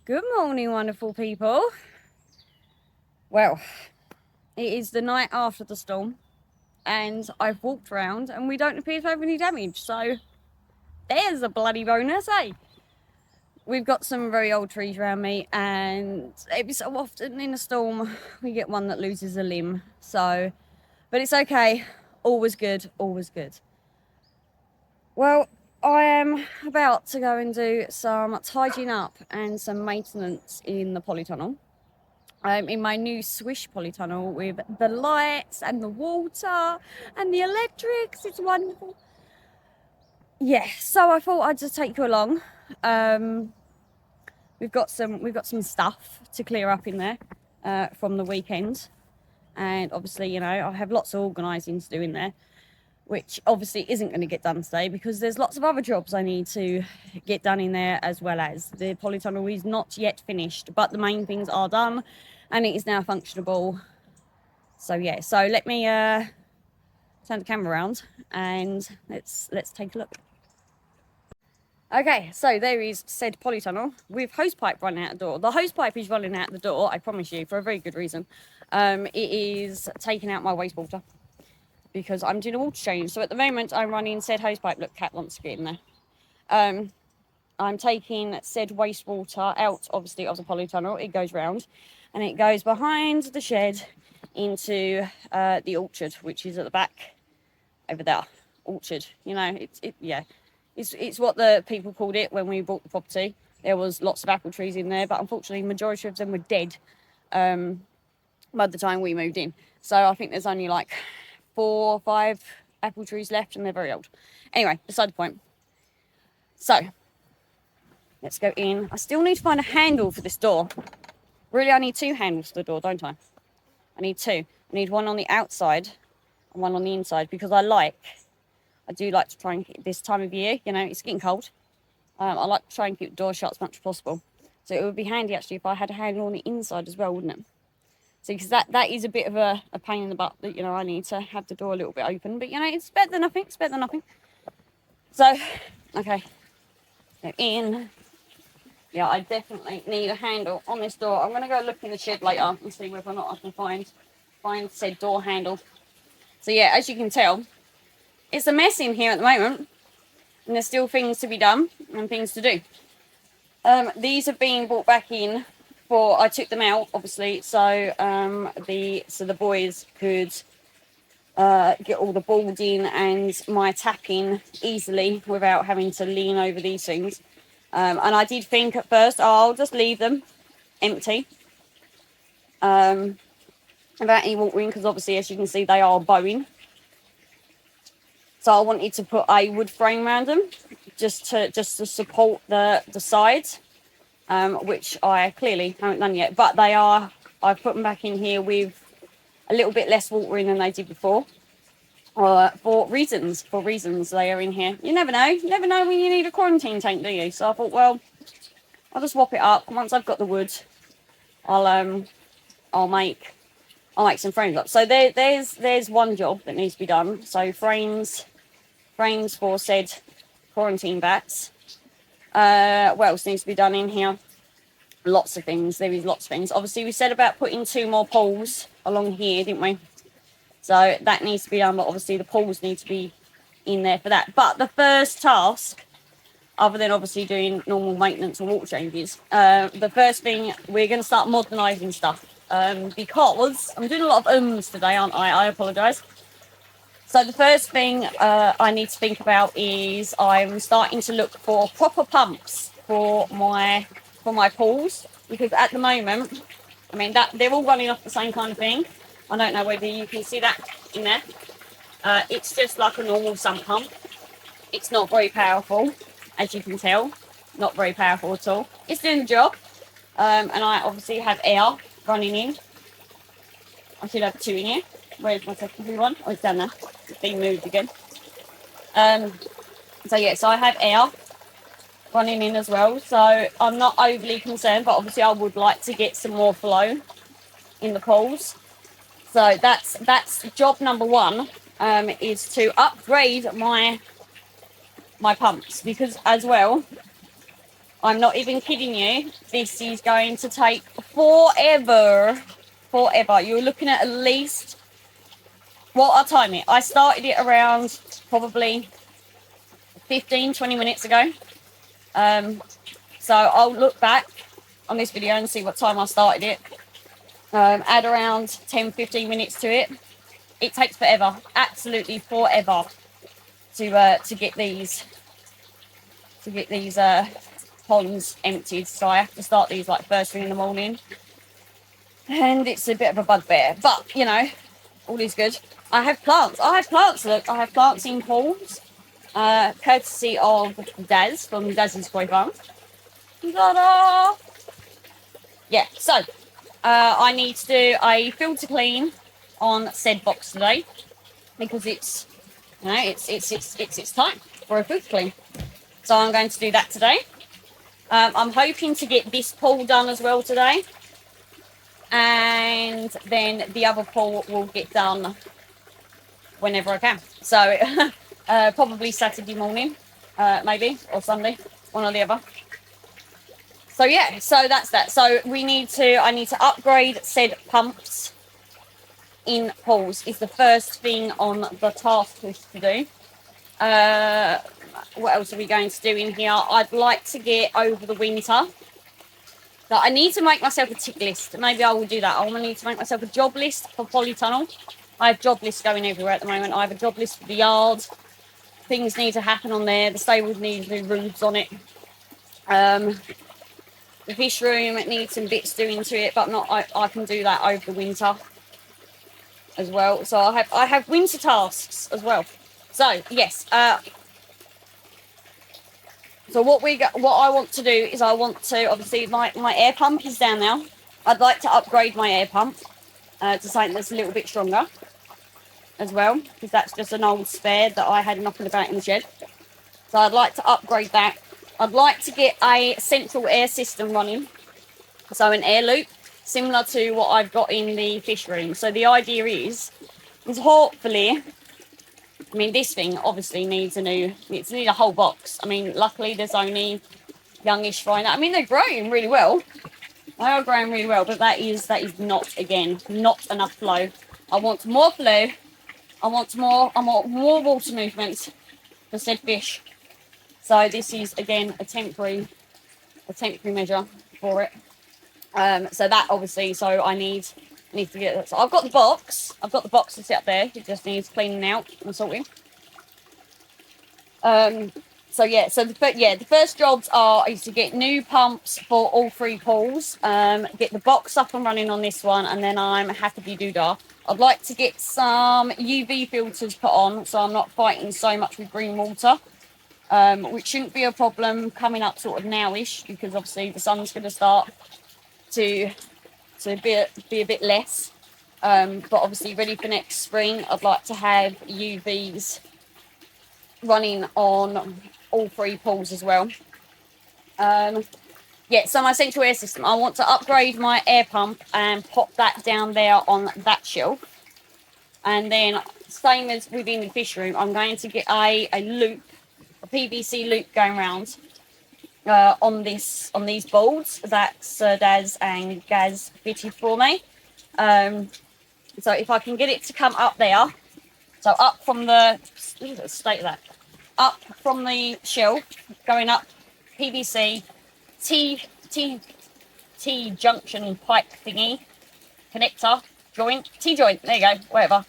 Good morning, wonderful people. Well, it is the night after the storm and I've walked around and we don't appear to have any damage, so there's a bloody bonus, eh? We've got some very old trees around me, and every so often in a storm we get one that loses a limb, so but it's okay. Always good, always good. Well, I am about to go and do some tidying up and some maintenance in the polytunnel. In my new Swish polytunnel with the lights and the water and the electrics. It's wonderful. Yeah, so I thought I'd just take you along. We've got some stuff to clear up in there from the weekend, and obviously, you know, I have lots of organising to do in there, which obviously isn't going to get done today because there's lots of other jobs I need to get done in there, as well as the polytunnel is not yet finished, but the main things are done and it is now functionable. So yeah, so let me turn the camera around and let's take a look. Okay, so there is said polytunnel with hose pipe running out the door. The hose pipe is running out the door, I promise you, for a very good reason. It is taking out my wastewater because I'm doing a water change. So at the moment I'm running said hose pipe. Look, cat wants to get in there. I'm taking said wastewater out, obviously, of the polytunnel. It goes round and it goes behind the shed into the orchard, which is at the back over there. Orchard, you know, it's what the people called it when we bought the property. There was lots of apple trees in there, but unfortunately majority of them were dead by the time we moved in. So I think there's only like 4 or 5 apple trees left and they're very old. Anyway, beside the point. So let's go in. I still need to find a handle for this door. Really, I need 2 handles for the door, don't I? I need 2. I need one on the outside and one on the inside, because I do like to try and keep this time of year, you know, it's getting cold. I like to try and keep the door shut as much as possible. So it would be handy actually if I had a handle on the inside as well, wouldn't it? So because that is a bit of a pain in the butt, that, you know, I need to have the door a little bit open. But, you know, it's better than nothing. It's better than nothing. So, okay. Go in. Yeah, I definitely need a handle on this door. I'm going to go look in the shed later and see whether or not I can find said door handle. So, yeah, as you can tell, it's a mess in here at the moment. And there's still things to be done and things to do. These have been brought back in. I took them out, obviously, so the boys could get all the boarding and my tapping easily without having to lean over these things. And I did think at first, I'll just leave them empty without any water in, because obviously, as you can see, they are bowing. So I wanted to put a wood frame around them just to support the sides. Which I clearly haven't done yet, but I've put them back in here with a little bit less water in than they did before, for reasons they are in here. You never know when you need a quarantine tank, do you? So I thought, well, I'll just swap it up. Once I've got the wood, I'll make some frames up. So there's one job that needs to be done. So frames for said quarantine bats. What else needs to be done in here? Lots of things. There is lots of things. Obviously, we said about putting 2 more poles along here, didn't we? So that needs to be done, but obviously the poles need to be in there for that. But the first task, other than obviously doing normal maintenance and water changes, the first thing, we're going to start modernising stuff. Because I'm doing a lot of ums today, aren't I? I apologise. So the first thing I need to think about is I'm starting to look for proper pumps for my pools, because at the moment, I mean, that they're all running off the same kind of thing. I don't know whether you can see that in there. It's just like a normal sump pump. It's not very powerful, as you can tell. Not very powerful at all. It's doing the job. And I obviously have air running in. I should have 2 in here. Where's my secondary one? Oh, it's down there. It's being moved again. So yeah, so I have air running in as well. So I'm not overly concerned, but obviously I would like to get some more flow in the pools. So that's job number 1, is to upgrade my pumps, because as well, I'm not even kidding you, this is going to take forever. You're looking at least, well, I'll time it. I started it around probably 15-20 minutes ago. So I'll look back on this video and see what time I started it. Add around 10-15 minutes to it. It takes forever, absolutely forever, to get these ponds emptied. So I have to start these like first thing in the morning, and it's a bit of a bugbear, but you know, all is good. I have plants. Look, I have plants in pools, courtesy of Daz from Daz's Koi Farm. Ta-da! Yeah, so I need to do a filter clean on said box today, because it's, you know, it's time for a filter clean. So I'm going to do that today. I'm hoping to get this pool done as well today, and then the other pool will get done whenever I can. So probably Saturday morning, maybe, or Sunday, one or the other. So yeah, so that's that. So I need to upgrade said pumps in pools is the first thing on the task list to do. What else are we going to do in here? I'd like to get over the winter. So I need to make myself a tick list. Maybe I will do that. I will need to make myself a job list for Polytunnel. I have job lists going everywhere at the moment. I have a job list for the yard. Things need to happen on there. The stables need new roofs on it. The fish room, it needs some bits doing to it, but I can do that over the winter as well. So I have winter tasks as well. So yes, so what I want to do is I want to, obviously my air pump is down now. I'd like to upgrade my air pump to something that's a little bit stronger as well, because that's just an old spare that I had knocking about in the shed. So I'd like to upgrade that. I'd like to get a central air system running, so an air loop similar to what I've got in the fish room. So the idea is hopefully, I mean, this thing obviously needs a whole box. I mean, luckily there's only youngish fry. I mean, they're growing really well. They are growing really well, but that is not enough flow. I want more flow. I want more water movement for said fish. So this is again a temporary measure for it. So that obviously, so I need to get that. So I've got the box to sit up there. It just needs cleaning out and sorting. So yeah, the first jobs is to get new pumps for all 3 pools. Get the box up and running on this one, and then I'm happy doodah. I'd like to get some UV filters put on, so I'm not fighting so much with green water. Which shouldn't be a problem coming up sort of nowish, because obviously the sun's going to start to be a bit less. But obviously ready for next spring, I'd like to have UVs running on all 3 pools as well. Yeah, so my central air system, I want to upgrade my air pump and pop that down there on that shelf. And then same as within the fish room, I'm going to get a loop, a PVC loop going around on these boards that Sir Daz and Gaz fitted for me. So if I can get it to come up there, so up from the up from the shelf, going up PVC T junction pipe thingy, connector joint, T joint. There you go, whatever.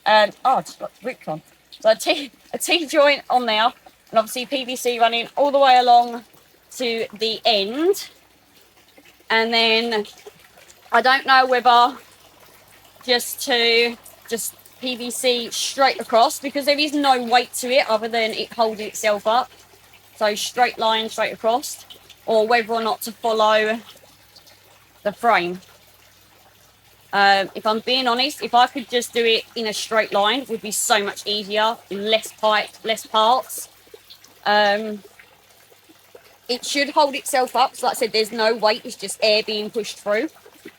Oh, I just got ripped on. So a T joint on there, and obviously PVC running all the way along to the end. And then I don't know whether just PVC straight across, because there is no weight to it other than it holding itself up. So straight line straight across, or whether or not to follow the frame. If I'm being honest, if I could just do it in a straight line, it would be so much easier. Less pipe, less parts. It should hold itself up. So like I said, there's no weight. It's just air being pushed through.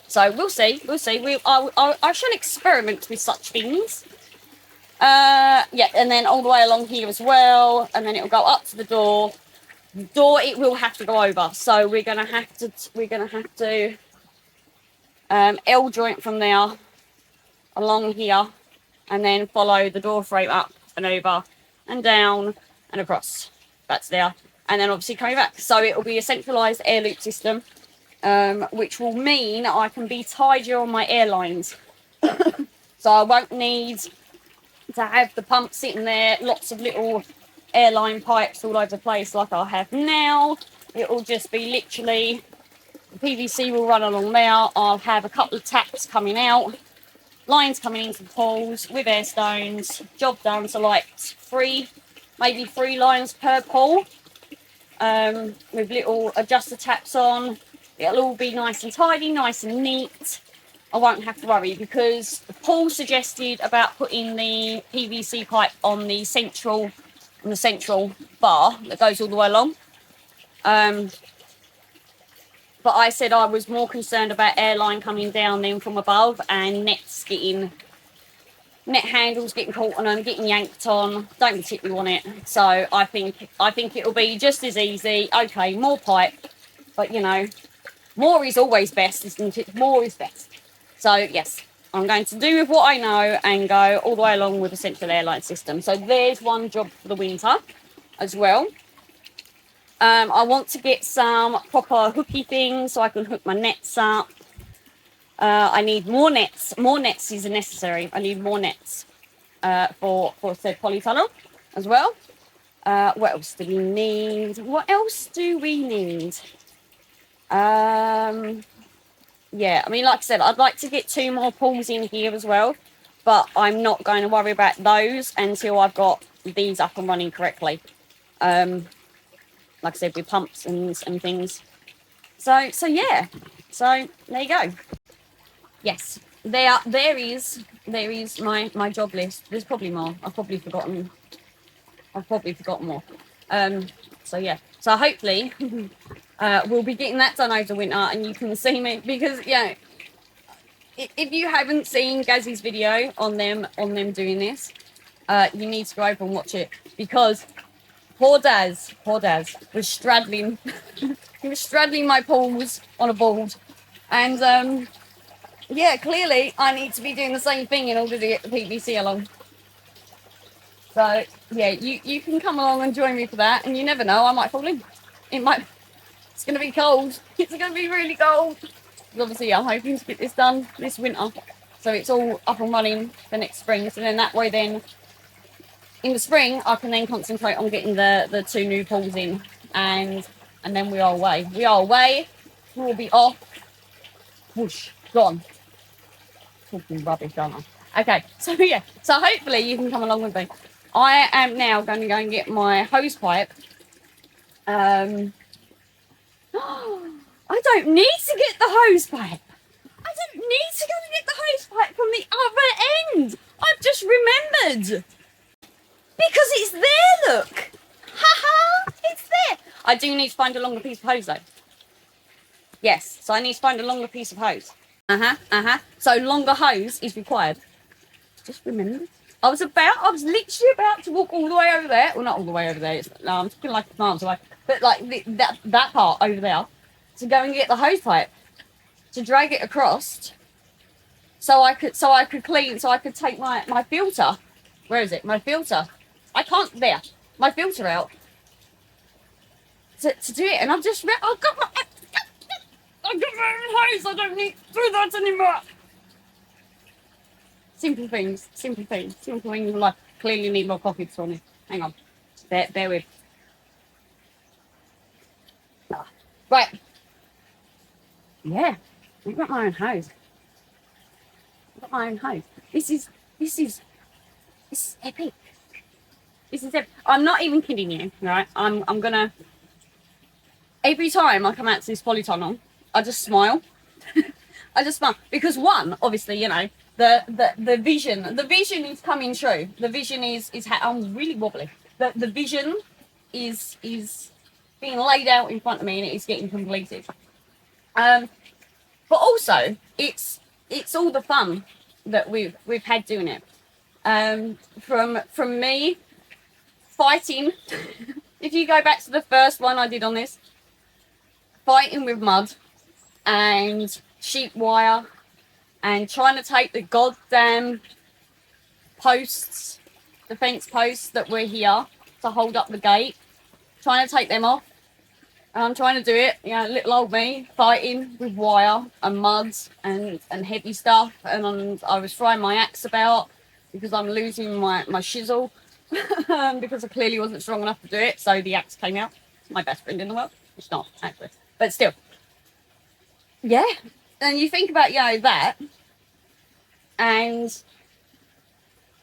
So we'll see. We'll see. I shall experiment with such things. Yeah, and then all the way along here as well. And then it'll go up to the door. The door, it will have to go over. So we're gonna have to L joint from there along here, and then follow the door frame up and over and down and across. That's there, and then obviously coming back. So it will be a centralised air loop system, which will mean I can be tidier on my airlines. So I won't need to have the pump sitting there, lots of little airline pipes all over the place like I have now. It will just be literally, the PVC will run along there. I'll have a couple of taps coming out, lines coming into the poles with air stones, job done. So like maybe three lines per pole, with little adjuster taps on. It'll all be nice and tidy, nice and neat. I won't have to worry, because Paul suggested about putting the PVC pipe on the central bar that goes all the way along. But I said I was more concerned about airline coming down then from above, and net handles getting caught on them, getting yanked on. Don't particularly want it. So I think it'll be just as easy. Okay, more pipe, but you know, more is always best, isn't it? More is best. So yes, I'm going to do with what I know and go all the way along with the central airline system. So there's one job for the winter as well. I want to get some proper hooky things so I can hook my nets up. I need more nets. More nets is necessary. I need more nets for said polytunnel as well. What else do we need? Yeah, I mean, like I said, I'd like to get 2 more pools in here as well, but I'm not going to worry about those until I've got these up and running correctly. Like I said, with pumps and things. So yeah. So there you go. Yes, there is my job list. There's probably more. I've probably forgotten more. So yeah. So hopefully we'll be getting that done over winter, and you can see me, because yeah, if you haven't seen Gazzy's video on them doing this, you need to go over and watch it, because poor Daz was straddling he was straddling my paws on a board, and yeah, clearly I need to be doing the same thing in order to get the PVC along. So yeah, you can come along and join me for that, and you never know, I might fall in. It's going to be cold. It's going to be really cold. Obviously, I'm hoping to get this done this winter, so it's all up and running for next spring. So then that way, then in the spring, I can then concentrate on getting the 2 new pools in, and then we are away. We'll be off. Whoosh, gone. Talking rubbish, aren't I? Okay, so yeah, so hopefully you can come along with me. I am now going to go and get my hose pipe. I don't need to get the hose pipe. I don't need to go and get the hose pipe from the other end. I've just remembered. Because it's there, look. Haha, it's there. I do need to find a longer piece of hose though. Yes, so I need to find a longer piece of hose. So longer hose is required. Just remember. I was literally about to walk all the way over there. Well, not all the way over there. I'm talking like miles away. But like that part over there, to go and get the hose pipe, to drag it across, so I could take my filter. Where is it? My filter. I can't my filter out to do it, and I've got my own hose. I don't need to do that anymore. Simple things, simple things, simple things in life. Clearly need more coffee this morning. Hang on. Bear with. Ah. Right. Yeah. I've got my own hose. I've got my own hose. This is epic. This is epic. I'm not even kidding you, right? I'm gonna, every time I come out to this polytunnel, I just smile. I just smile because one, obviously, you know, the vision is coming true. The vision is I'm really wobbly. The vision is being laid out in front of me and it is getting completed. But also it's all the fun that we've had doing it. From me fighting. If you go back to the first one I did on this, fighting with mud and sheep wire and trying to take the goddamn posts, the fence posts that were here to hold up the gate, trying to take them off. And I'm trying to do it, you know, little old me fighting with wire and mud and heavy stuff. And I was throwing my axe about because I'm losing my chisel because I clearly wasn't strong enough to do it. So the axe came out. It's my best friend in the world. It's not, actually. But still. Yeah. And you think about, you know, that. And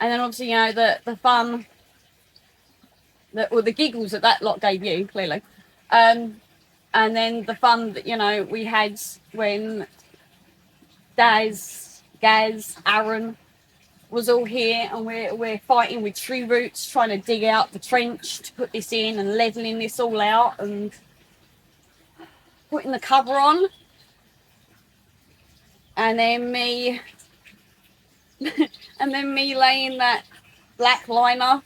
then obviously, you know, the fun, or the giggles that lot gave you, clearly. And then the fun that, you know, we had when Gaz, Aaron was all here and we're fighting with tree roots, trying to dig out the trench to put this in and leveling this all out and putting the cover on. And then me laying that black liner.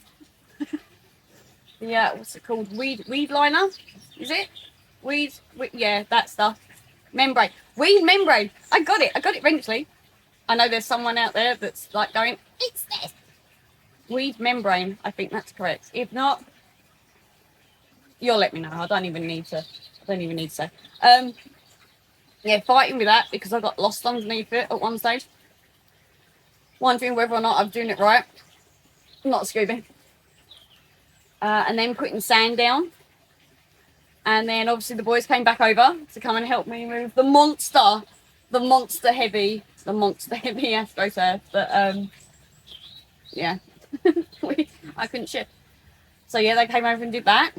Yeah, what's it called? Weed liner? Is it? Weed, yeah, that stuff. Membrane. Weed membrane. I got it eventually. I know there's someone out there that's like going, it's this. Weed membrane. I think that's correct. If not, you'll let me know. I don't even need to say. Yeah, fighting with that because I got lost underneath it at one stage. Wondering whether or not I'm doing it right. I'm not Scooby. And then putting sand down. And then obviously the boys came back over to come and help me move the monster heavy AstroTurf. But yeah, I couldn't shift. So yeah, they came over and did that.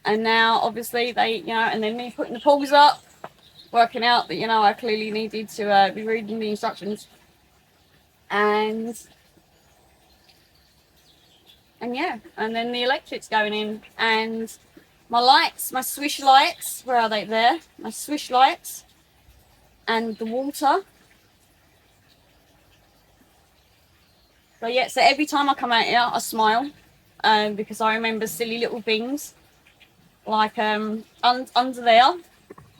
And now obviously they, you know, and then me putting the poles up, working out that, you know, I clearly needed to be reading the instructions. And yeah, and then the electric's going in and my lights, my swish lights, where are they? There, my swish lights and the water. So yeah, so every time I come out here I smile because I remember silly little things like under there.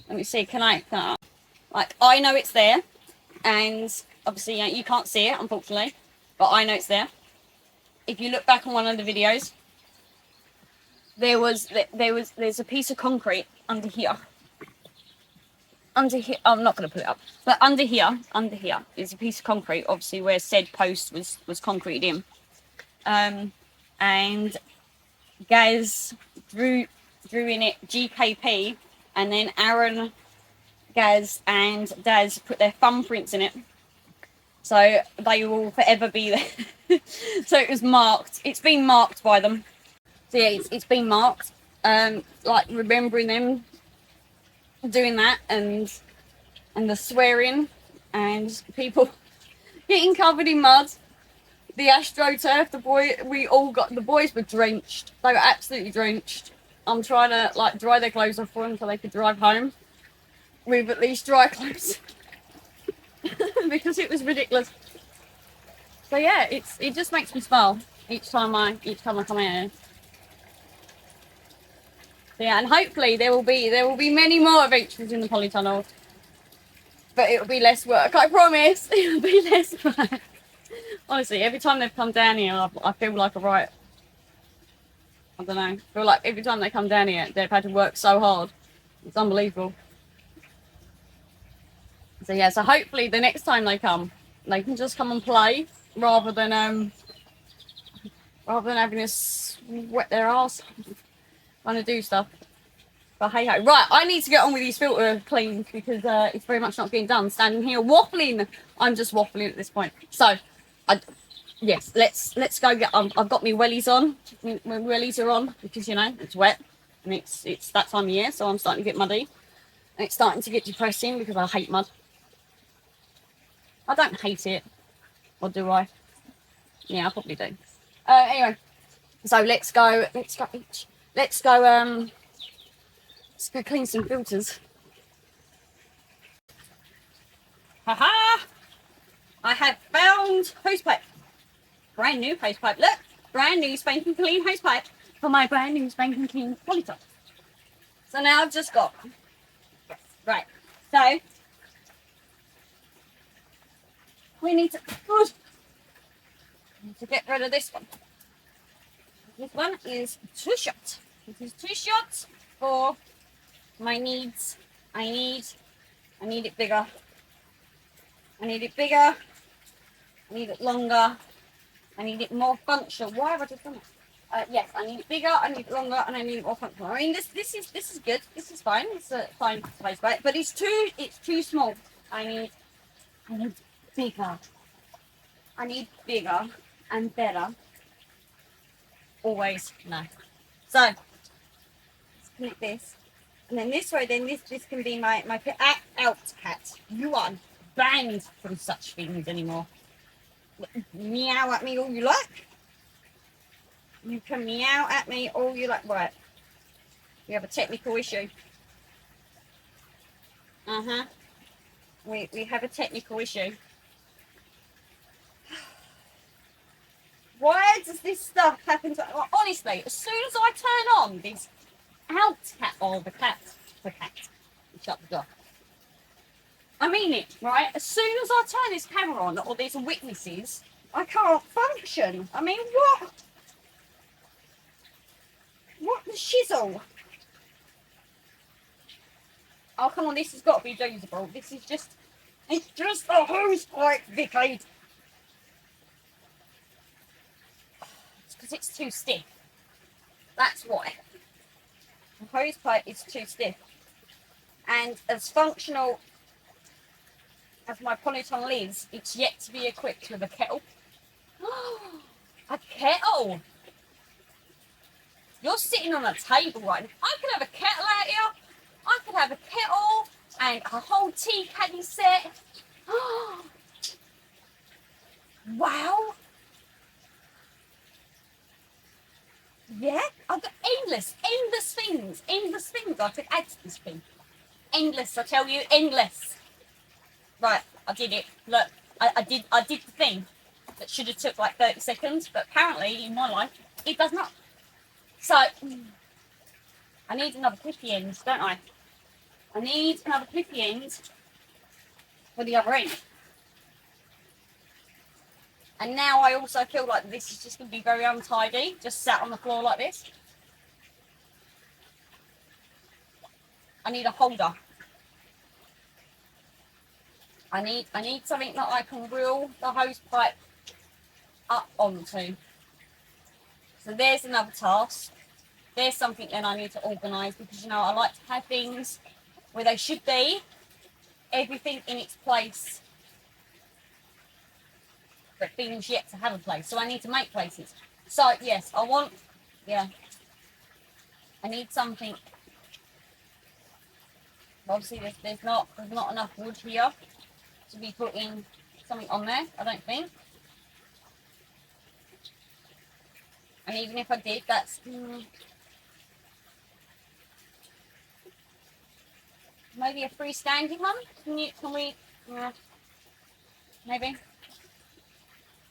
Let me see, can I like, I know it's there and obviously, you know, you can't see it unfortunately, but I know it's there. If you look back on one of the videos, there's a piece of concrete under here. Under here, I'm not going to put it up, but under here is a piece of concrete, obviously where said post was concreted in. And Gaz drew in it GKP, and then Aaron, Gaz, and Daz put their thumbprints in it. So they will forever be there. So it was marked. It's been marked by them. So yeah, it's been marked. Like remembering them doing that and the swearing and people getting covered in mud. The AstroTurf, the boys were drenched. They were absolutely drenched. I'm trying to like dry their clothes off for them so they could drive home with at least dry clothes. Because it was ridiculous. So yeah, it just makes me smile each time I come out here. So yeah, and hopefully there will be many more adventures in the polytunnel. But it'll be less work, I promise. It'll be less work. Honestly, every time they've come down here, I feel like I don't know. I feel like every time they come down here, they've had to work so hard. It's unbelievable. So yeah, so hopefully the next time they come, They can just come and play rather than having us wet their arse trying to do stuff. But hey ho. Right, I need to get on with these filter cleans because it's very much not getting done. Standing here waffling. I'm just waffling at this point. So, yes, let's go get. I've got my wellies on. My wellies are on because you know it's wet and it's that time of year. So I'm starting to get muddy and it's starting to get depressing because I hate mud. I don't hate it, or do I? Yeah, I probably do. Anyway, so let's go clean some filters. Haha! I have found hosepipe. Brand new hosepipe. Look, brand new spanking clean hosepipe for my brand new spanking clean Polytunnel. So now I've just got, right, so we need to get rid of this one. This one is 2 shots. This is 2 shots for my needs. I need it bigger. I need it bigger. I need it longer. I need it more functional. Why have I just done it? Yes, I need it bigger, I need it longer, and I need it more functional. I mean, this is good. This is fine. It's a fine size, right? But it's too small. I need bigger. I need bigger and better. Always no. So let's connect this, and then this way. Then this can be my out cat. You aren't banned from such things anymore. Meow at me all you like. You can meow at me all you like. Right. We have a technical issue. We have a technical issue. Why does this stuff happen to... Well, honestly, as soon as I turn on this out cat... Oh, the cat. Shut the door. I mean it, right? As soon as I turn this camera on, or there's witnesses, I can't function. I mean, what? What the shizzle? Oh, come on, this has got to be usable. This is just... It's just a hose pipe, Vicky. It's because it's too stiff. That's why. The hose pipe is too stiff. And as functional as my Polytunnel is, it's yet to be equipped with a kettle. A kettle! You're sitting on a table right now. I could have a kettle out here. I could have a kettle and a whole tea caddy set. Wow. Yeah, I've got endless things I could add to this thing. Endless, I tell you, endless. Right, I did it. Look, I did the thing that should have took like 30 seconds, but apparently in my life it does not. So I need another clippy end, don't I? I need another clippy end for the other end. And now I also feel like this is just going to be very untidy, just sat on the floor like this. I need a holder. I need something that I can reel the hose pipe up onto. So there's another task. There's something then I need to organise because, you know, I like to have things where they should be, everything in its place, but things yet to have a place. So I need to make places. So yes, I need something. Obviously there's not enough wood here to be putting something on there, I don't think. And even if I did, that's maybe a freestanding one. Can we? Maybe.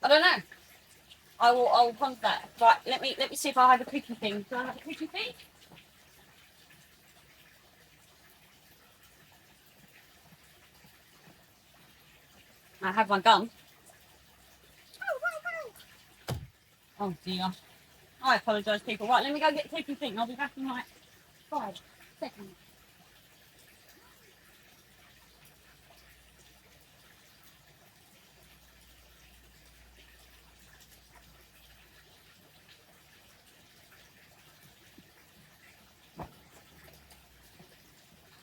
I don't know. I will ponder that. Right, let me see if I have a cookie thing. Do I have a cookie thing? I have my gun. Oh dear. I apologise, people. Right, let me go get the cookie thing. I'll be back in like 5 seconds.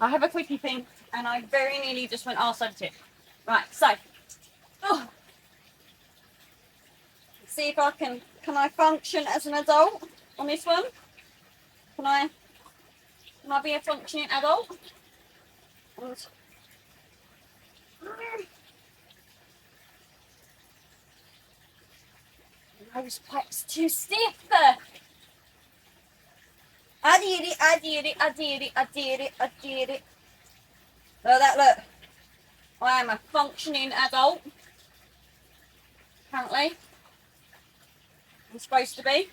I have a quickie thing, and I very nearly just went arse over tip. Right, so, oh, let's see if I can I function as an adult on this one? Can I be a functioning adult? And, hose pipe's too stiff. I did it, I did it, I did it, I did it, I did it. Look. I am a functioning adult. Apparently. I'm supposed to be.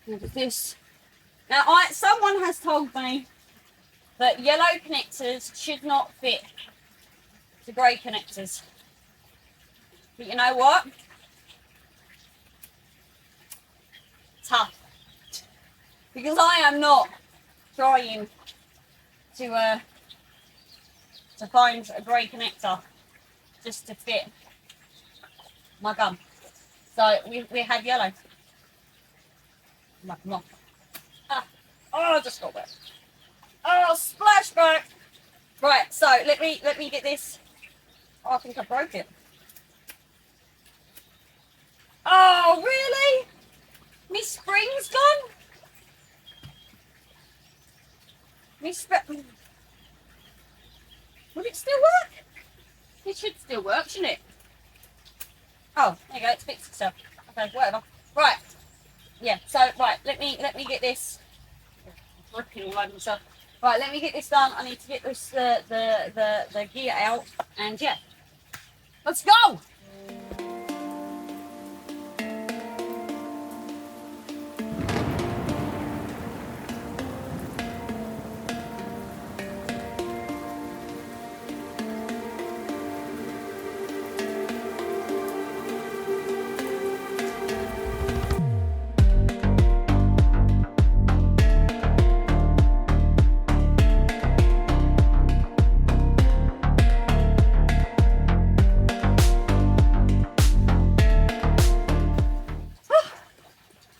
Look at this. Now, someone has told me that yellow connectors should not fit to grey connectors. But you know what? Tough. Because I am not trying to find a grey connector just to fit my gun. So we had yellow. Come on. I just got wet. Oh, splashback. Right, so let me get this. Oh, I think I broke it. Oh, really? My spring's gone? Would it still work? It should still work, shouldn't it? Oh, there you go, it's fixed itself. Okay, whatever. Right. Yeah, so right, let me get this. Ripping all over myself. Right, let me get this done. I need to get this the gear out, and yeah. Let's go!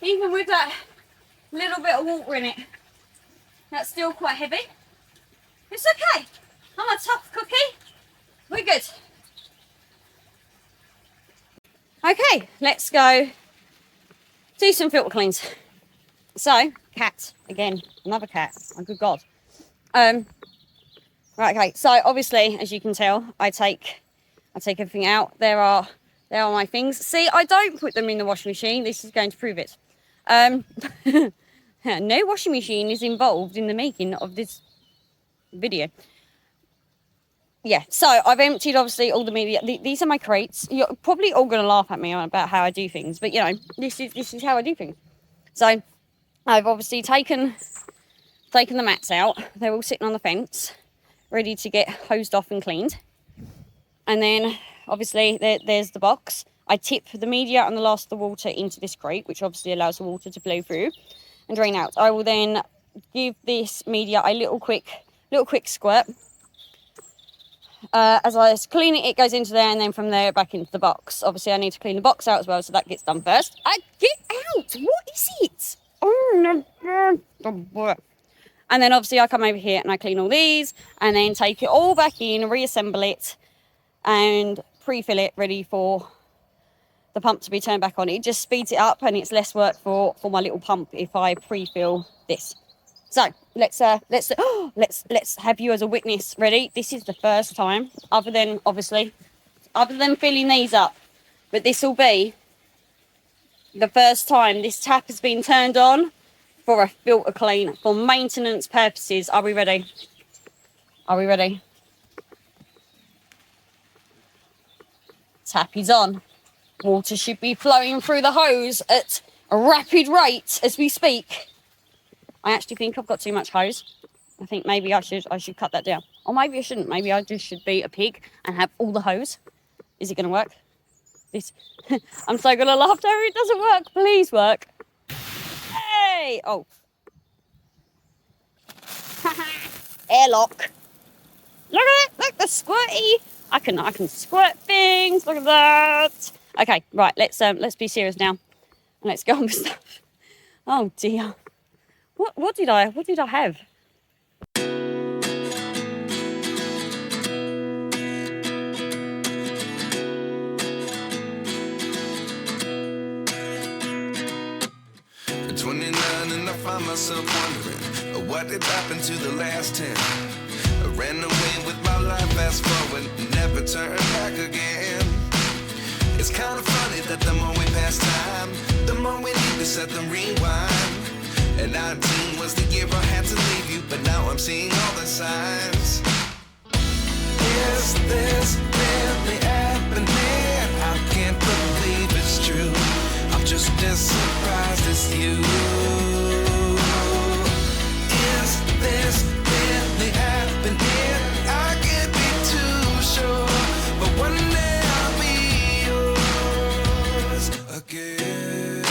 Even with that little bit of water in it, that's still quite heavy. It's okay. I'm a tough cookie. We're good. Okay, let's go do some filter cleans. So, cat again, another cat. Oh, good God. Right. Okay. So obviously, as you can tell, I take everything out. There are my things. See, I don't put them in the washing machine. This is going to prove it. No washing machine is involved in the making of this video. Yeah, so I've emptied obviously all the media. These are my crates. You're probably all going to laugh at me about how I do things, but you know, this is how I do things. So I've obviously taken the mats out. They're all sitting on the fence, ready to get hosed off and cleaned. And then obviously there's the box. I tip the media and the last of the water into this crate, which obviously allows the water to flow through and drain out. I will then give this media a little quick squirt. As I clean it, it goes into there, and then from there back into the box. Obviously, I need to clean the box out as well, so that gets done first. Get out! What is it? Oh, no. And then obviously I come over here and I clean all these, and then take it all back in, reassemble it, and pre-fill it, ready for the pump to be turned back on. It just speeds it up, and it's less work for my little pump if I pre-fill this. So let's have you as a witness. Ready? This is the first time, other than filling these up, but this will be the first time this tap has been turned on for a filter clean for maintenance purposes. Are we ready? Are we ready? Tap is on. Water should be flowing through the hose at a rapid rate as we speak. I actually think I've got too much hose. I think maybe I should cut that down. Or maybe I shouldn't. Maybe I just should be a pig and have all the hose. Is it going to work? I'm so going to laugh there. It doesn't work. Please work. Hey! Oh. Airlock. Look at it. Look, the squirty. I can squirt things. Look at that. Okay, right. Let's be serious now. And let's go on with stuff. Oh dear. What did I have? 29 and I find myself wondering what did happen to the last 10. I ran away with my life, fast forward, never turn back again. It's kind of funny that the more we pass time, the more we need to set them rewind. And 19 was the year I had to leave you, but now I'm seeing all the signs. Is this really happening? I can't believe it's true. I'm just as surprised as you. Is this really happening? I can't be too sure, but one day I'll be yours again.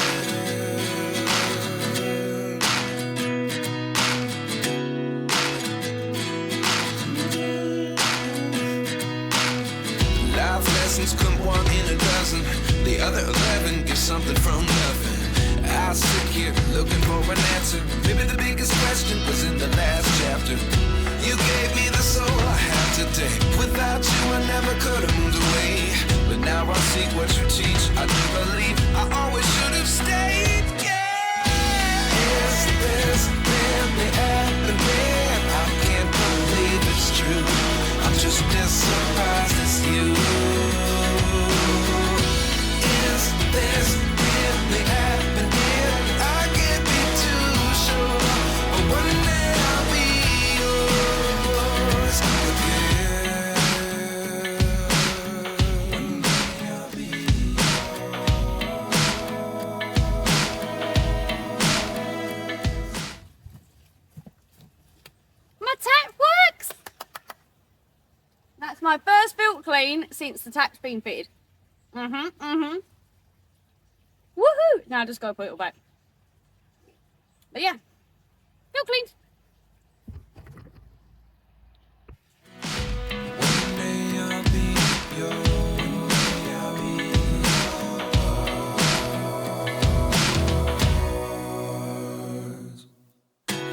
Life lessons come one in a dozen. The other 11 give something from nothing. I sit here looking for an answer. Maybe the biggest question was in the last chapter. You gave me the soul I have today. Without you I never could have moved away. But now I see what you teach. I do believe I always should have stayed. Yeah. Is this really happening? I can't believe it's true. I'm just as surprised as you. Is this really happening? I can't be too sure, but one day I'll be yours again. One day I'll be My tack works! That's my first built clean since the tack's been fitted. Woohoo! Now I just gotta put it all back. But yeah, built cleaned. one day I'll be yours.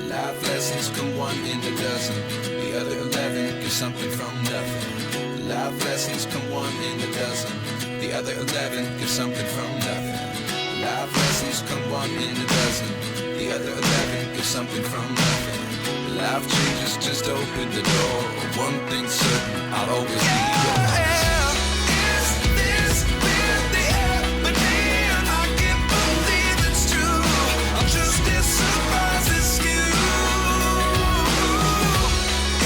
Life lessons come one in a dozen. The other 11 give something from nothing. Life lessons come one in a dozen. The other 11 give something from nothing. Life lessons come one in a dozen. The other 11 give something from nothing. Life changes just open the door. One thing's certain, I'll always be yours. Is this really happening? I can't believe it's true. I'm just as surprised as you.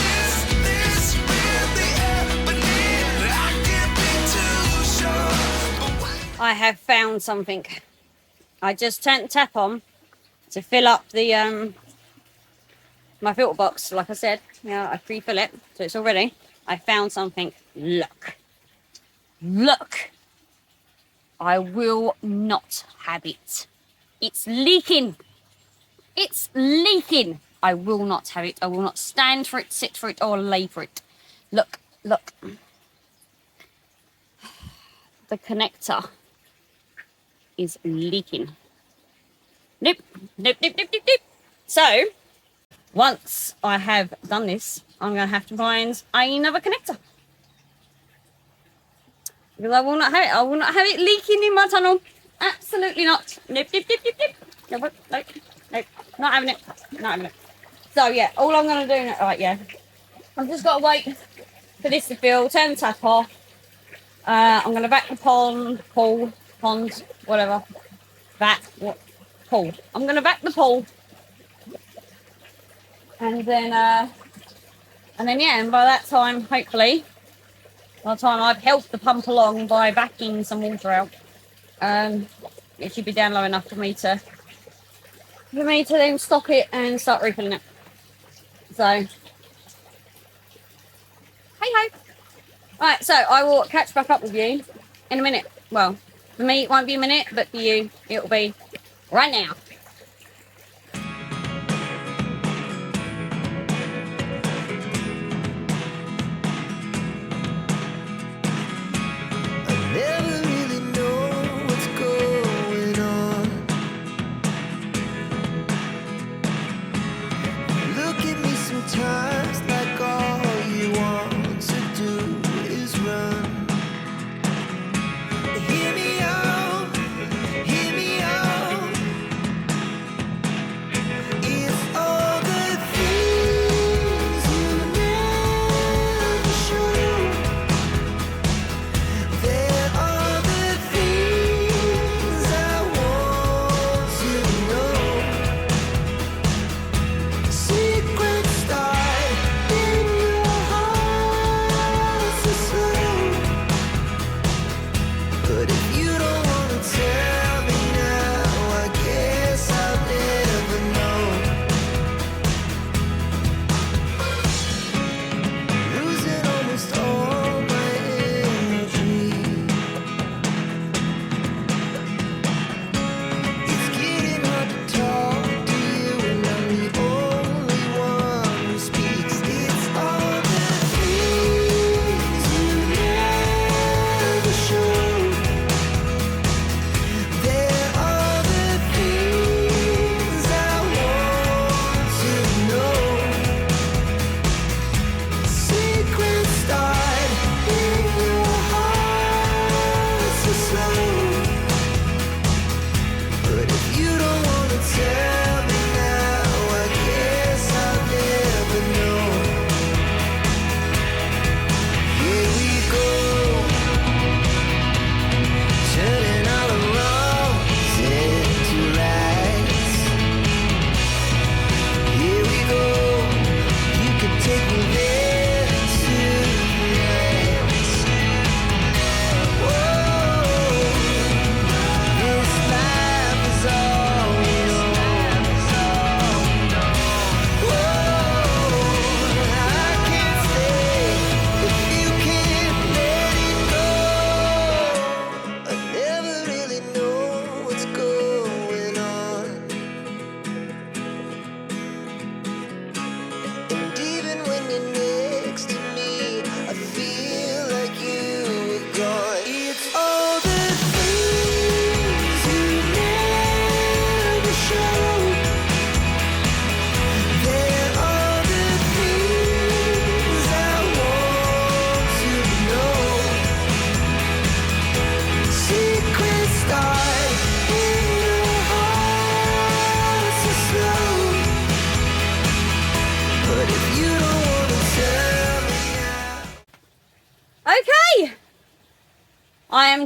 Is this really happening? I can't be too sure. I have found something. I just turned the tap on to fill up the my filter box. Like I said, I pre-fill it, so it's all ready. I found something. Look. I will not have it. It's leaking. I will not have it. I will not stand for it, sit for it, or lay for it. Look. The connector is leaking. Nope. So, once I have done this, I'm going to have to find another connector. Because I will not have it. I will not have it leaking in my tunnel. Absolutely not. Nope. Nope. Not having it. So, yeah, all I'm going to do now, right, yeah. I've just got to wait for this to fill, turn the tap off. I'm going to back the pond, whatever. Pool. I'm going to back the pool. And then, yeah, and by that time, hopefully, by the time I've helped the pump along by backing some water out, it should be down low enough for me to then stop it and start refilling it. So, hey ho. Right, so I will catch back up with you in a minute. Well, for me it won't be a minute, but for you it'll be right now.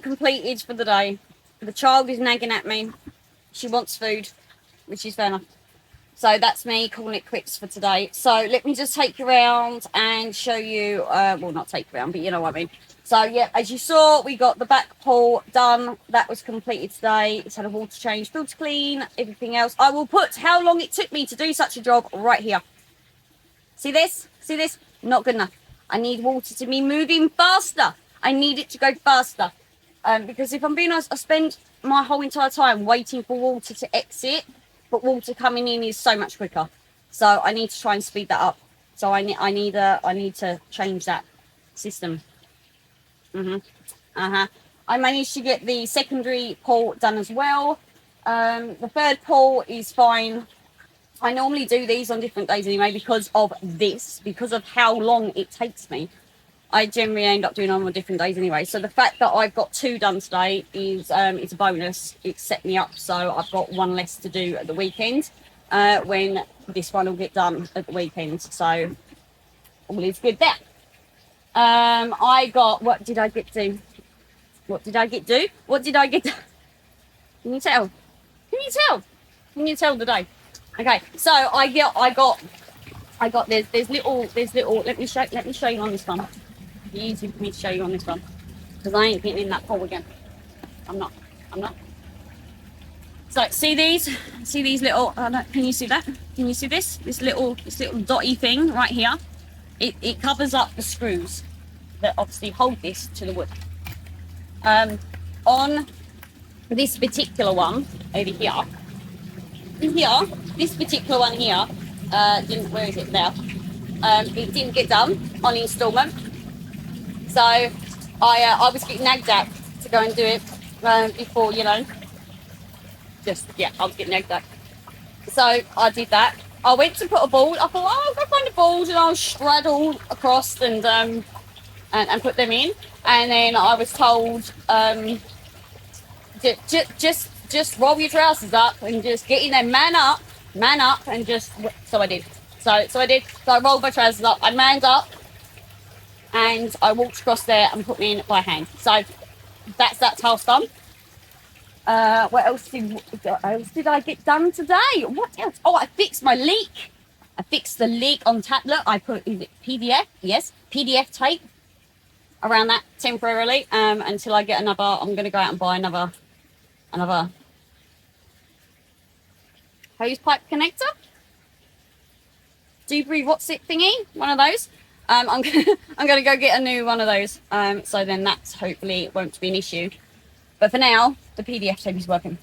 completed for the day. The child is nagging at me. She wants food, which is fair enough. So that's me calling it quits for today. So let me just take you around and show you, well, not take you around, but you know what I mean. So yeah, as you saw, we got the back pool done. That was completed today. It's had a water change, filter clean, everything else. I will put how long it took me to do such a job right here. See this? See this? Not good enough. I need water to be moving faster. I need it to go faster. Because if I'm being honest, I spend my whole entire time waiting for water to exit, but water coming in is so much quicker. So I need to try and speed that up. So I need to change that system. I managed to get the secondary pool done as well. The third pool is fine. I normally do these on different days anyway because of this, because of how long it takes me. I generally end up doing them on different days anyway. So the fact that I've got 2 done today is it's a bonus. It's set me up so I've got 1 less to do at the weekend when this one will get done at the weekend. So all is good there. I got, what did I get to? What did I get to? What did I get to? Can you tell? Can you tell? Can you tell the day? Okay, so I got there's little let me show you on this one. It's easy for me to show you on this one because I ain't getting in that pool again. I'm not. So see these little can you see that? Can you see this little dotty thing right here? It covers up the screws that obviously hold this to the wood. On this particular one over here, this particular one here, where is it there? It didn't get done on installment. So I was getting nagged at to go and do it before, you know, I was getting nagged at. So I did that. I went to put a board. I thought, I'll go find a board and I'll straddle across and put them in. And then I was told, just roll your trousers up and just get in there, man up, and just. So I did. So I did. So I rolled my trousers up. I manned up, and I walked across there and put me in by hand. So that's that task done. What else did I get done today? What else? Oh, I fixed my leak. I fixed the leak on tap. Look, I put, is it PDF? Yes, PDF tape around that temporarily until I get another. I'm going to go out and buy another hose pipe connector. Debris what's it thingy? One of those. I'm gonna go get a new one of those. So then that's hopefully won't be an issue. But for now, the PDF tape is working.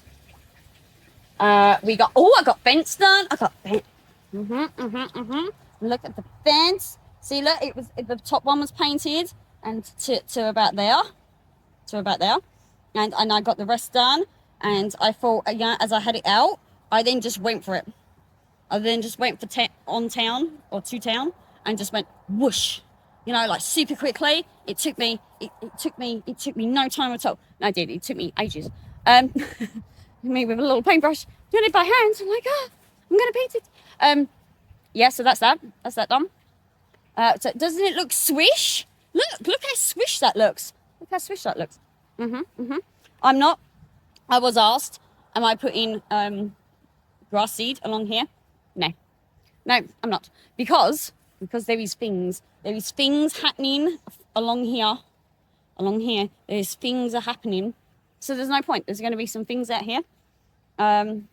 I got fence done. I got fence. Look at the fence. See, look, the top one was painted and to about there. And I got the rest done. And I thought, as I had it out, I then just went for it. I then just went for on town or to town and just went whoosh, like super quickly. It took me no time at all. No, I did. It took me ages. Me with a little paintbrush, doing it by hand. I'm like, I'm gonna paint it. Yeah. So that's that. That's that done. So doesn't it look swish? Look how swish that looks. Look how swish that looks. I was asked, am I putting grass seed along here? No, I'm not. Because there is things happening along here. There's things are happening. So there's no point. There's going to be some things out here. So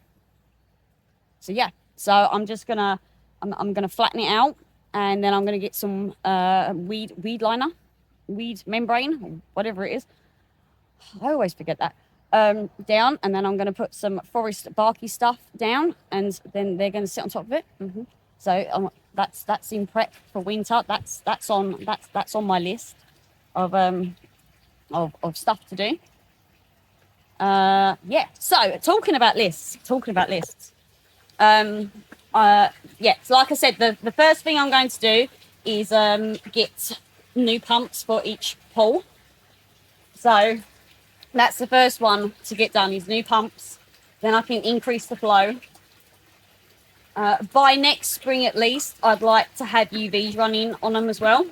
yeah. So I'm just gonna flatten it out, and then I'm gonna get some weed liner, weed membrane, whatever it is. I always forget that. Down, and then I'm going to put some forest barky stuff down, and then they're going to sit on top of it. So that's in prep for winter. That's on my list of stuff to do. Yeah. So talking about lists. Yeah. So like I said, the first thing I'm going to do is get new pumps for each pool. So that's the first one to get done is new pumps. Then I can increase the flow. By next spring at least, I'd like to have UVs running on them as well.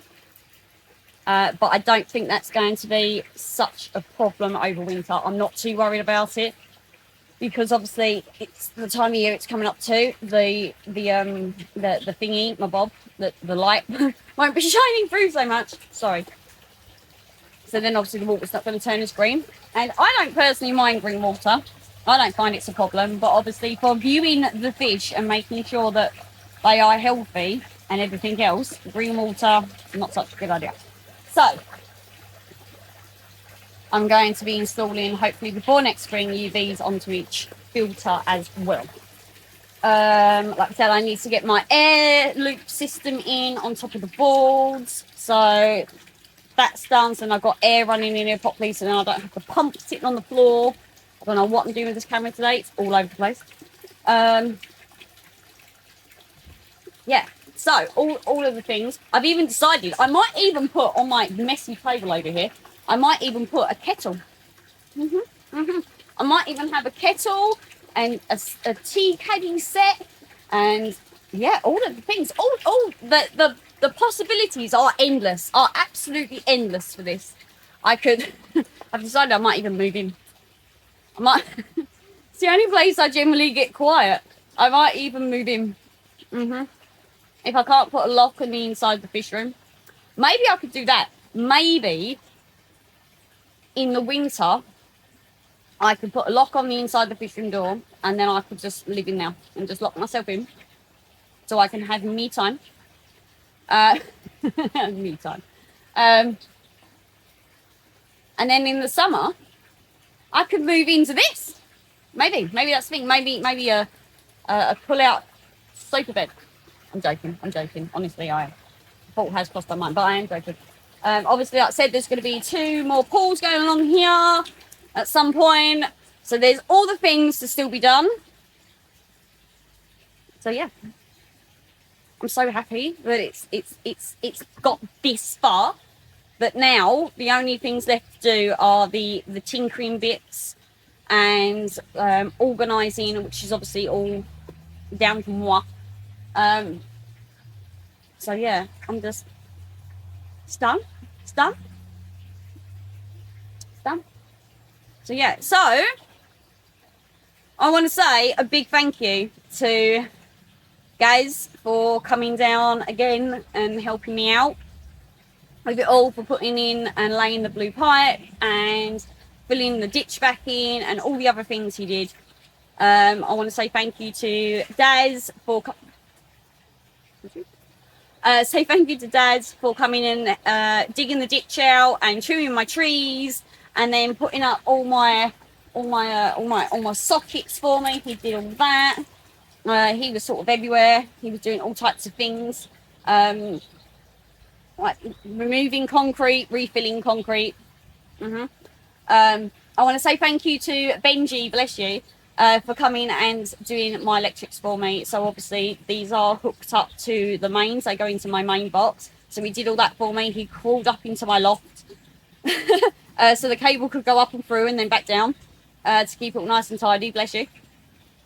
But I don't think that's going to be such a problem over winter. I'm not too worried about it because obviously it's the time of year it's coming up to. The thingy, my bob, the light won't be shining through so much. Sorry. So then obviously the water's not going to turn as green. And I don't personally mind green water. I don't find it's a problem. But obviously for viewing the fish and making sure that they are healthy and everything else, green water, not such a good idea. So I'm going to be installing, hopefully before next spring, UVs onto each filter as well. Like I said, I need to get my air loop system in on top of the boards. So that's done. So then I've got air running in here properly. So then I don't have the pump sitting on the floor. I don't know what I'm doing with this camera today. It's all over the place. Yeah. So all of the things. I've even decided I might even put on my messy table over here. I might even put a kettle. I might even have a kettle and a tea caddy set, and yeah, all of the things. All the possibilities are endless. Are absolutely endless for this. I could. I've decided I might even move in. I might. It's the only place I generally get quiet. I might even move in. If I can't put a lock on the inside the fish room, maybe I could do that. Maybe in the winter, I could put a lock on the inside the fish room door, and then I could just live in there and just lock myself in, so I can have me time. Me time. And then in the summer, I could move into this. Maybe that's the thing. Maybe a pull-out sofa bed. I'm joking. Honestly, thought has crossed my mind, but I am joking. Obviously, like I said, there's going to be 2 more pools going along here at some point. So there's all the things to still be done. So yeah, I'm so happy that it's got this far. But now the only things left to do are the tinkering bits and organising, which is obviously all down to moi. So yeah, I'm just done. So yeah, so I want to say a big thank you to guys for coming down again and helping me out with it all, for putting in and laying the blue pipe and filling the ditch back in and all the other things he did. I want to say thank you to Daz for coming and digging the ditch out and trimming my trees, and then putting up all my sockets for me. He did all that. He was sort of everywhere. He was doing all types of things, like removing concrete, refilling concrete. I want to say thank you to Benji, bless you, for coming and doing my electrics for me. So obviously these are hooked up to the mains. They go into my main box. So he did all that for me. He crawled up into my loft so the cable could go up and through and then back down to keep it all nice and tidy, bless you.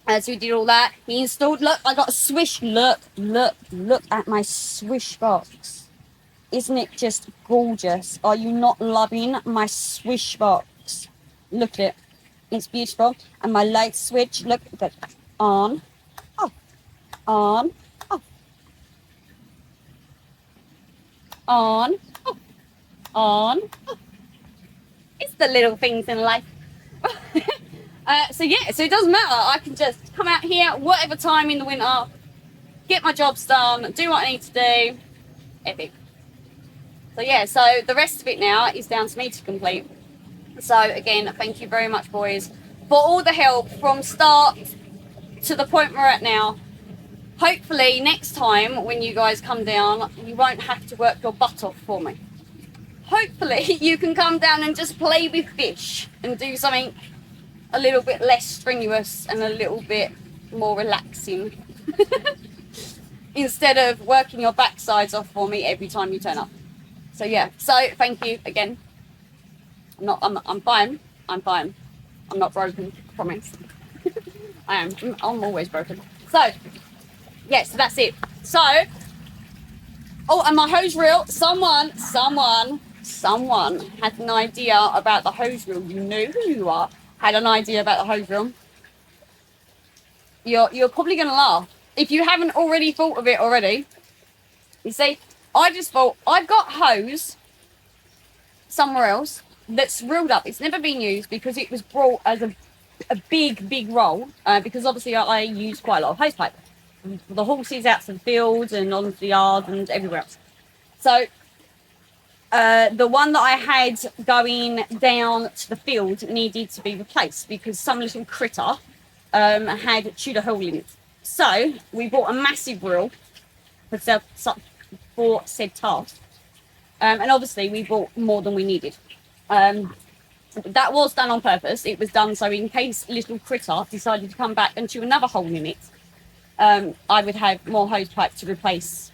So we did all that. He installed, look, I got a swish. Look at my swish box. Isn't it just gorgeous? Are you not loving my swish box? Look at it. It's beautiful. And my light switch, look, on, off, on, off, on, off, on, off. It's the little things in life. So yeah, so it doesn't matter. I can just come out here whatever time in the winter, get my jobs done, do what I need to do. Epic. So yeah, so the rest of it now is down to me to complete. So again, thank you very much, boys, for all the help from start to the point we're at now. Hopefully next time when you guys come down, you won't have to work your butt off for me. Hopefully you can come down and just play with fish and do something a little bit less strenuous and a little bit more relaxing instead of working your backsides off for me every time you turn up. So yeah, so thank you again. I'm fine. I'm not broken, I promise. I'm always broken. So yeah, so that's it. So Oh, and my hose reel. Someone had an idea about the hose reel. You knew who you are. Had an idea about the hose reel. You're probably gonna laugh if you haven't already thought of it already. You see, I just thought I've got hose somewhere else that's reeled up. It's never been used because it was brought as a big roll. Because obviously I use quite a lot of hose pipe. The horses out to the fields and onto the yard and everywhere else. So the one that I had going down to the field needed to be replaced because some little critter had chewed a hole in it. So we bought a massive reel for said task. And obviously we bought more than we needed. That was done on purpose. It was done so in case little critter decided to come back and chew another hole in it, I would have more hose pipe to replace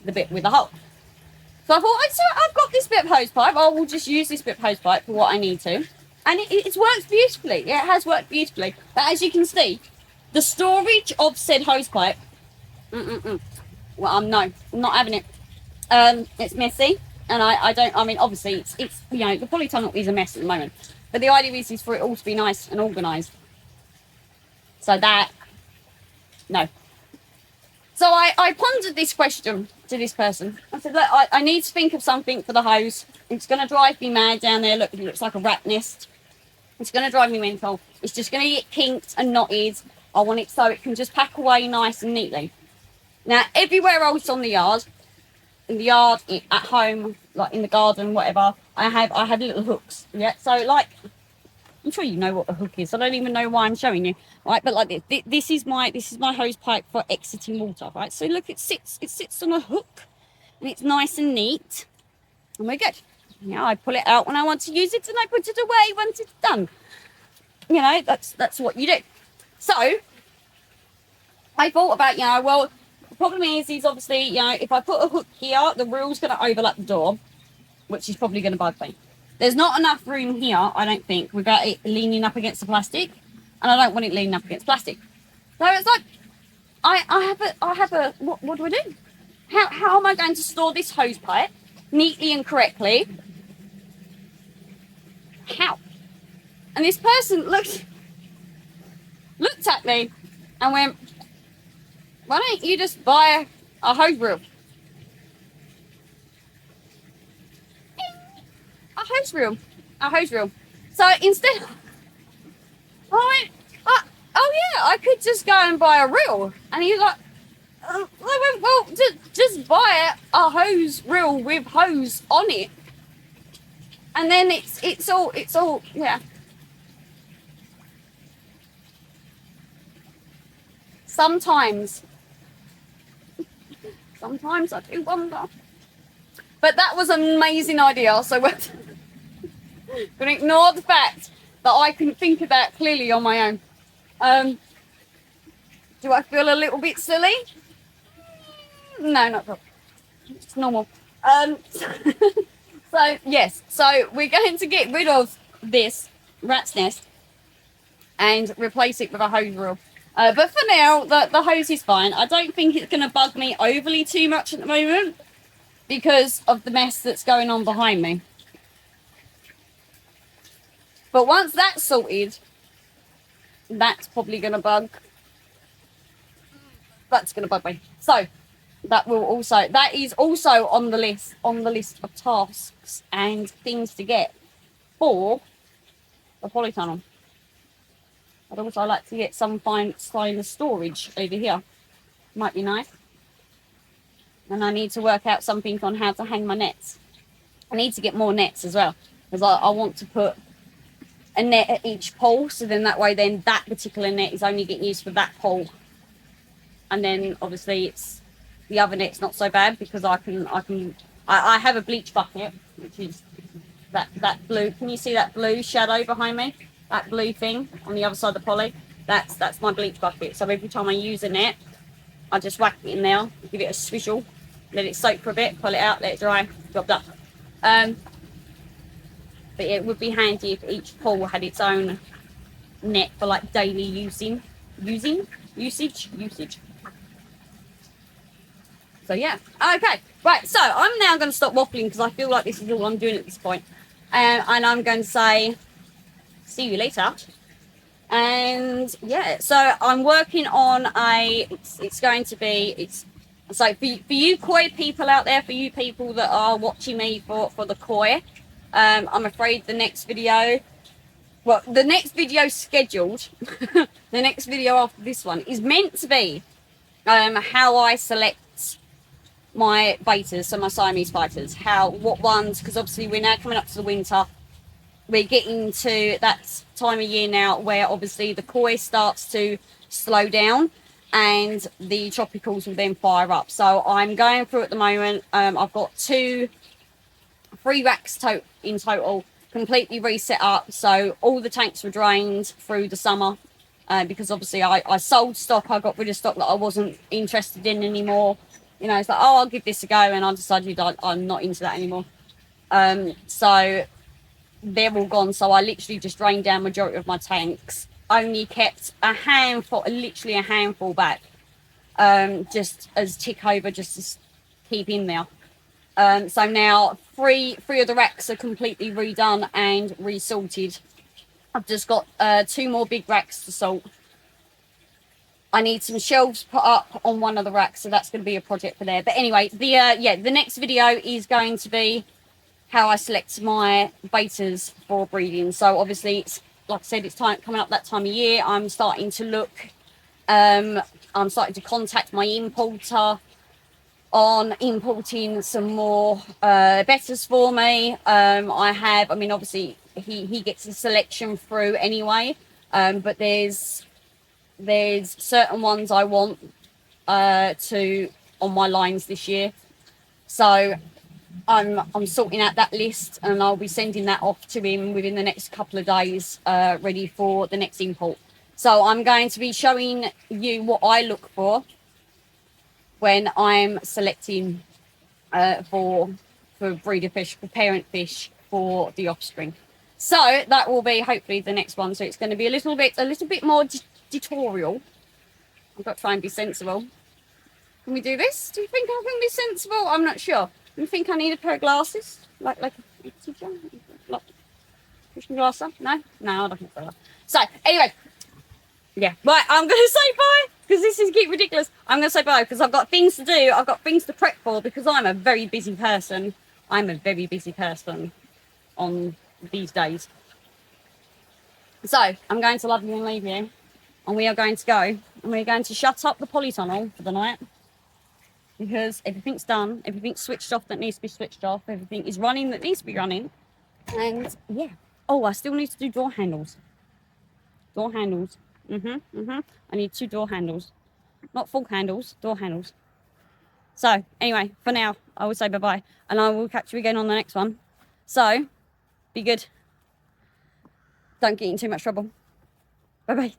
the bit with the hole. So I thought, so I've got this bit of hose pipe. I will just use this bit of hose pipe for what I need to. And it's worked beautifully. It has worked beautifully. But as you can see, the storage of said hose pipe, well, I'm not having it. It's messy. And I mean, obviously, it's you know, the polytunnel is a mess at the moment. But the idea is for it all to be nice and organised. So that, no. So I pondered this question to this person. I said, look, I need to think of something for the hose. It's going to drive me mad down there. Look, it looks like a rat nest. It's going to drive me mental. It's just going to get kinked and knotted. I want it so it can just pack away nice and neatly. Now, everywhere else on the yard, in the yard, at home, like in the garden, whatever, I have little hooks. Yeah, so like, I'm sure you know what the hook is. I don't even know why I'm showing you. Right, but like this is my hose pipe for exiting water. Right, so look, it sits on a hook, and it's nice and neat, and we're good. Yeah, I pull it out when I want to use it, and I put it away once it's done. You know, that's what you do. So I thought about, you know, well, the problem is obviously, you know, if I put a hook here, the reel's going to overlap the door, which is probably going to bug me. There's not enough room here, I don't think, without it leaning up against the plastic, and I don't want it leaning up against plastic. So it's like, I have a what do I do? How am I going to store this hose pipe neatly and correctly? How? And this person looked at me and went, why don't you just buy a hose reel? A hose reel. So instead, I went, oh yeah, I could just go and buy a reel. And he's like, I went, well, just buy a hose reel with hose on it. And then it's all, yeah. Sometimes I do wonder. But that was an amazing idea, so we're going to ignore the fact that I can think of that clearly on my own. Do I feel a little bit silly? No, not at all. It's normal. So, yes. So, we're going to get rid of this rat's nest and replace it with a hose reel. But for now, the hose is fine. I don't think it's going to bug me overly too much at the moment because of the mess that's going on behind me. But once that's sorted, that's probably going to bug. That's going to bug me. So that is also on the list of tasks and things to get for the polytunnel. I'd also like to get some fine storage over here. Might be nice. And I need to work out something on how to hang my nets. I need to get more nets as well, because I want to put a net at each pole, so then that way then that particular net is only getting used for that pole. And then obviously it's the other net's not so bad because I have a bleach bucket, which is that blue. Can you see that blue shadow behind me? That blue thing on the other side of the poly, that's my bleach bucket. So every time I use a net, I just whack it in there, give it a swizzle, let it soak for a bit, pull it out, let it dry, job done. But it would be handy if each pool had its own net for like daily usage. So yeah, okay, right. So I'm now going to stop waffling because I feel like this is all I'm doing at this point, and I'm going to say, see you later. And yeah, so I'm working on it's going to be, so for you koi people out there, for you people that are watching me for the koi, I'm afraid the next video, well, the next video scheduled, the next video after this one is meant to be how I select my betas, so my Siamese fighters, what ones, because obviously we're now coming up to the winter. We're getting to that time of year now where obviously the koi starts to slow down and the tropicals will then fire up. So I'm going through at the moment. I've got 3 racks in total completely reset up. So all the tanks were drained through the summer because obviously I sold stock. I got rid of stock that I wasn't interested in anymore. You know, it's like, oh, I'll give this a go. And I decided I'm not into that anymore. So they're all gone, so I literally just drained down majority of my tanks. Only kept literally a handful back, just as tick over, just to keep in there. So now three of the racks are completely redone and resalted. I've just got 2 more big racks to salt. I need some shelves put up on one of the racks, so that's going to be a project for there. But anyway, the next video is going to be how I select my betas for breeding. So obviously, it's, like I said, it's coming up that time of year. I'm starting to look, I'm starting to contact my importer on importing some more betas for me. Obviously he gets a selection through anyway, but there's certain ones I want on my lines this year. So I'm sorting out that list and I'll be sending that off to him within the next couple of days, ready for the next import. So I'm going to be showing you what I look for when I'm selecting for breeder fish, for parent fish for the offspring. So that will be hopefully the next one. So it's going to be a little bit more tutorial. I've got to try and be sensible. Can we do this? Do you think I can be sensible? I'm not sure. You think I need a pair of glasses? Like a teacher? Like fishing glasses? No? No, I don't think so. So, anyway. Yeah. Right, I'm going to say bye. Because this is getting ridiculous. I'm going to say bye because I've got things to do. I've got things to prep for because I'm a very busy person. I'm a very busy person on these days. So, I'm going to love you and leave you. And we are going to go. And we're going to shut up the polytunnel for the night. Because everything's done, everything's switched off that needs to be switched off, everything is running that needs to be running. And yeah. Oh, I still need to do door handles. Door handles. I need 2 door handles. Not full handles, door handles. So, anyway, for now, I will say bye-bye. And I will catch you again on the next one. So, be good. Don't get in too much trouble. Bye-bye.